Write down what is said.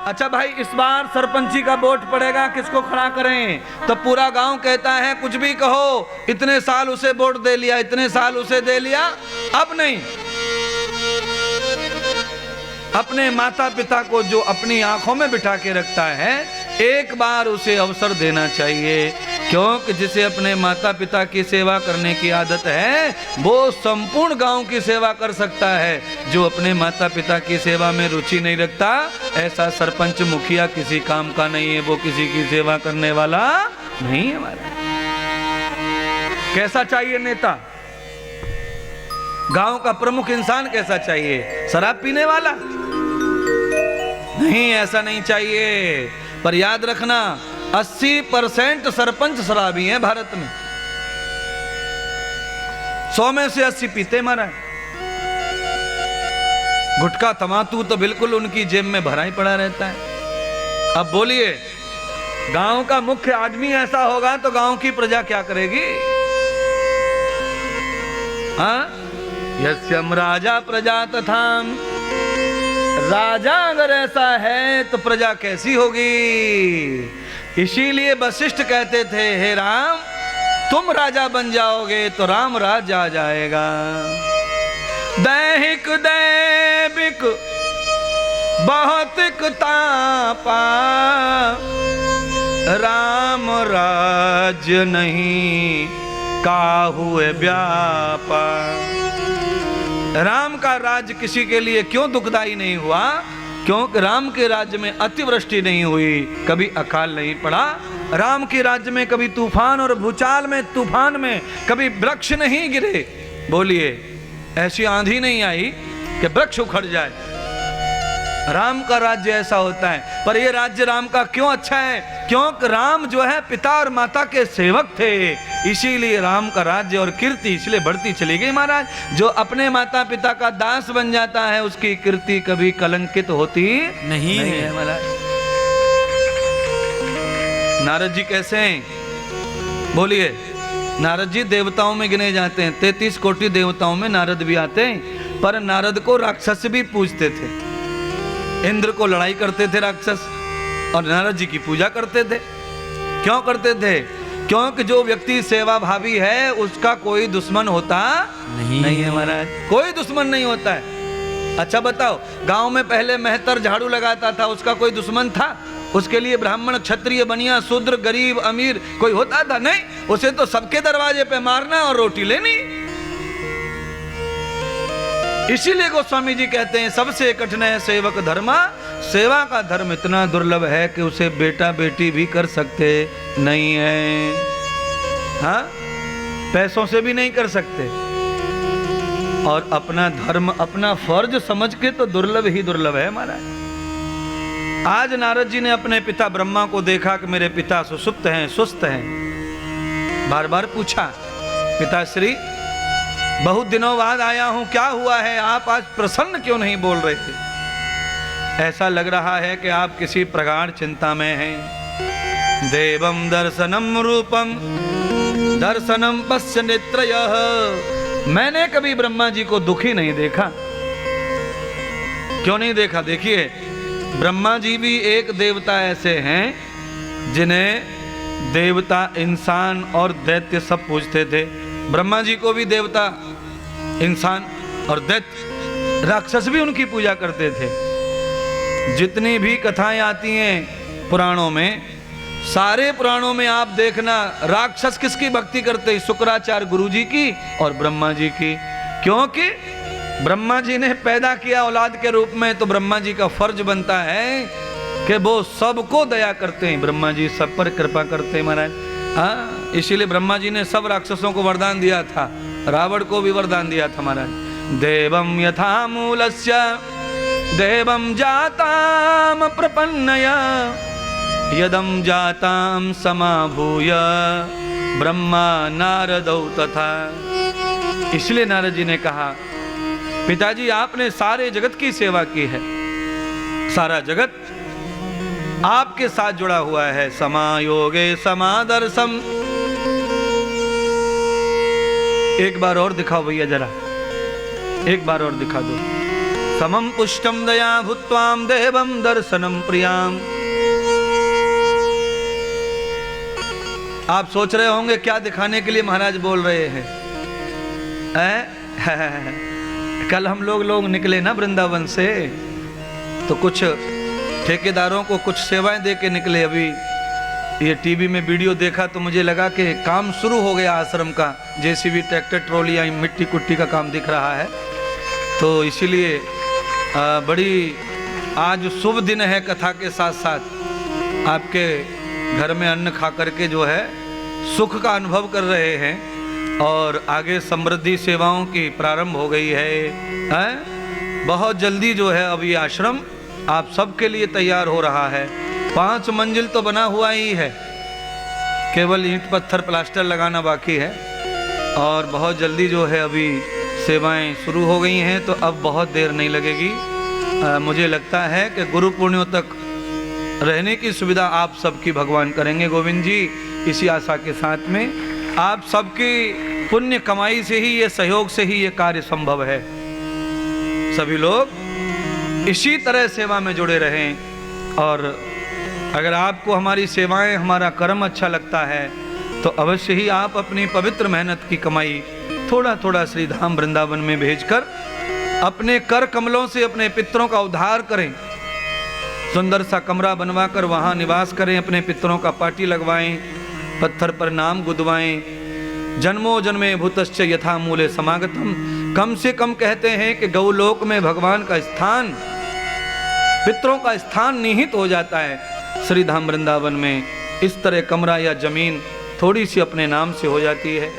अच्छा भाई, इस बार सरपंची का वोट पड़ेगा, किसको खड़ा करें? तो पूरा गांव कहता है कुछ भी कहो, इतने साल उसे वोट दे लिया, इतने साल उसे दे लिया, अब नहीं। अपने माता पिता को जो अपनी आंखों में बिठा के रखता है, एक बार उसे अवसर देना चाहिए, क्योंकि जिसे अपने माता पिता की सेवा करने की आदत है वो संपूर्ण गांव की सेवा कर सकता है। जो अपने माता पिता की सेवा में रुचि नहीं रखता, ऐसा सरपंच मुखिया किसी काम का नहीं है, वो किसी की सेवा करने वाला नहीं है। हमारा कैसा चाहिए नेता? गांव का प्रमुख इंसान कैसा चाहिए? शराब पीने वाला नहीं, ऐसा नहीं चाहिए। पर याद रखना 80% सरपंच शराबी हैं भारत में। 100 में से 80 पीते मारा है। गुटखा तमाकू तो बिल्कुल उनकी जेब में भरा ही पड़ा रहता है। अब बोलिए, गांव का मुख्य आदमी ऐसा होगा तो गांव की प्रजा क्या करेगी? हाँ, यस्यम राजा प्रजा तथाम, राजा अगर ऐसा है तो प्रजा कैसी होगी? इसीलिए वशिष्ठ कहते थे, हे राम, तुम राजा बन जाओगे तो राम राज आ जाएगा। दैहिक दैविक बहुतिक तापा, राम राज्य नहीं काहुए व्यापा। राम का राज्य किसी के लिए क्यों दुखदाई नहीं हुआ? क्योंकि राम के राज्य में अतिवृष्टि नहीं हुई, कभी अकाल नहीं पड़ा। राम के राज्य में कभी तूफान और भूचाल में, तूफान में कभी वृक्ष नहीं गिरे। बोलिए, ऐसी आंधी नहीं आई कि वृक्ष उखड़ जाए। राम का राज्य ऐसा होता है। पर ये राज्य राम का क्यों अच्छा है? क्योंकि राम जो है पिता और माता के सेवक थे, इसीलिए राम का राज्य और कीर्ति इसलिए बढ़ती चली गई। महाराज, जो अपने माता पिता का दास बन जाता है उसकी कीर्ति कभी कलंकित होती नहीं है। महाराज, नारद जी कैसे हैं? बोलिए, नारद जी देवताओं में गिने जाते हैं। 33 कोटि देवताओं में नारद भी आते हैं। पर नारद को राक्षस भी पूजते थे। इंद्र को लड़ाई करते थे राक्षस, और नारद जी की पूजा करते थे। क्यों करते थे? क्योंकि जो व्यक्ति सेवा भावी है उसका कोई दुश्मन होता नहीं है। महाराज, कोई दुश्मन नहीं होता है। अच्छा बताओ, गांव में पहले मेहतर झाड़ू लगाता था, उसका कोई दुश्मन था? उसके लिए ब्राह्मण, क्षत्रिय, बनिया, शूद्र, गरीब, अमीर कोई होता था? नहीं। उसे तो सबके दरवाजे पे मारना और रोटी लेनी। इसीलिए गोस्वामी जी कहते हैं, सबसे कठिन है सेवक धर्मा। सेवा का धर्म इतना दुर्लभ है कि उसे बेटा बेटी भी कर सकते नहीं है। हाँ, पैसों से भी नहीं कर सकते। और अपना धर्म, अपना फर्ज समझ के तो दुर्लभ ही दुर्लभ है महाराज। आज नारद जी ने अपने पिता ब्रह्मा को देखा कि मेरे पिता सुसुप्त हैं, सुस्त हैं। बार बार पूछा, पिताश्री बहुत दिनों बाद आया हूं, क्या हुआ है? आप आज प्रसन्न क्यों नहीं बोल रहे थे? ऐसा लग रहा है कि आप किसी प्रगाढ़ चिंता में हैं। देवम दर्शनम रूपम दर्शनम पश्य नेत्रयः। मैंने कभी ब्रह्मा जी को दुखी नहीं देखा। क्यों नहीं देखा? देखिए, ब्रह्मा जी भी एक देवता ऐसे हैं जिन्हें देवता, इंसान और दैत्य सब पूजते थे। ब्रह्मा जी को भी देवता, इंसान और दैत्य, राक्षस भी उनकी पूजा करते थे। जितनी भी कथाएं आती हैं पुराणों में, सारे पुराणों में आप देखना राक्षस किसकी भक्ति करते? शुक्राचार्य गुरुजी की और ब्रह्मा जी की। क्योंकि ब्रह्मा जी ने पैदा किया औलाद के रूप में, तो ब्रह्मा जी का फर्ज बनता है कि वो सबको दया करते हैं। ब्रह्मा जी सब पर कृपा करते हैं महाराज। हाँ, इसीलिए ब्रह्मा जी ने सब राक्षसों को वरदान दिया था। रावण को भी वरदान दिया था महाराज। देवम यथा मूलस्य देवम जाताम प्रपन्नया यदम जाताम समाभूय ब्रह्मा नारदौ तथा। इसलिए नारद जी ने कहा, पिताजी आपने सारे जगत की सेवा की है, सारा जगत आपके साथ जुड़ा हुआ है। समायोगे समादर्शम। एक बार और दिखाओ भैया, जरा एक बार और दिखा दो। समम पुष्टम दया भूत्वाम देवम दर्शनम प्रियाम। आप सोच रहे होंगे क्या दिखाने के लिए महाराज बोल रहे हैं? कल हम लोग निकले ना वृंदावन से, तो कुछ ठेकेदारों को कुछ सेवाएं दे के निकले। अभी ये टीवी में वीडियो देखा तो मुझे लगा कि काम शुरू हो गया आश्रम का, जेसीबी, ट्रैक्टर, ट्रॉली या मिट्टी कुट्टी का काम दिख रहा है। तो इसीलिए बड़ी आज शुभ दिन है, कथा के साथ साथ आपके घर में अन्न खा करके जो है सुख का अनुभव कर रहे हैं, और आगे समृद्धि सेवाओं की प्रारंभ हो गई है। बहुत जल्दी जो है अब ये आश्रम आप सबके लिए तैयार हो रहा है। 5 मंजिल तो बना हुआ ही है, केवल ईंट पत्थर प्लास्टर लगाना बाकी है, और बहुत जल्दी जो है अभी सेवाएं शुरू हो गई हैं। तो अब बहुत देर नहीं लगेगी। मुझे लगता है कि गुरु पूर्णिमा तक रहने की सुविधा आप सबकी भगवान करेंगे गोविंद जी। इसी आशा के साथ में आप सबकी पुण्य कमाई से ही, ये सहयोग से ही ये कार्य संभव है। सभी लोग इसी तरह सेवा में जुड़े रहें, और अगर आपको हमारी सेवाएं, हमारा कर्म अच्छा लगता है तो अवश्य ही आप अपनी पवित्र मेहनत की कमाई थोड़ा थोड़ा श्री धाम वृंदावन में भेजकर अपने कर कमलों से अपने पितरों का उद्धार करें। सुंदर सा कमरा बनवाकर वहाँ निवास करें, अपने पितरों का पाटी लगवाएं, पत्थर पर नाम गुदवाएं। जन्मों जन्मे भूतश्च यथा मूले समागतम। कम से कम कहते हैं कि गौलोक में भगवान का स्थान, पितरों का स्थान निहित हो जाता है। श्री धाम वृंदावन में इस तरह कमरा या जमीन थोड़ी सी अपने नाम से हो जाती है।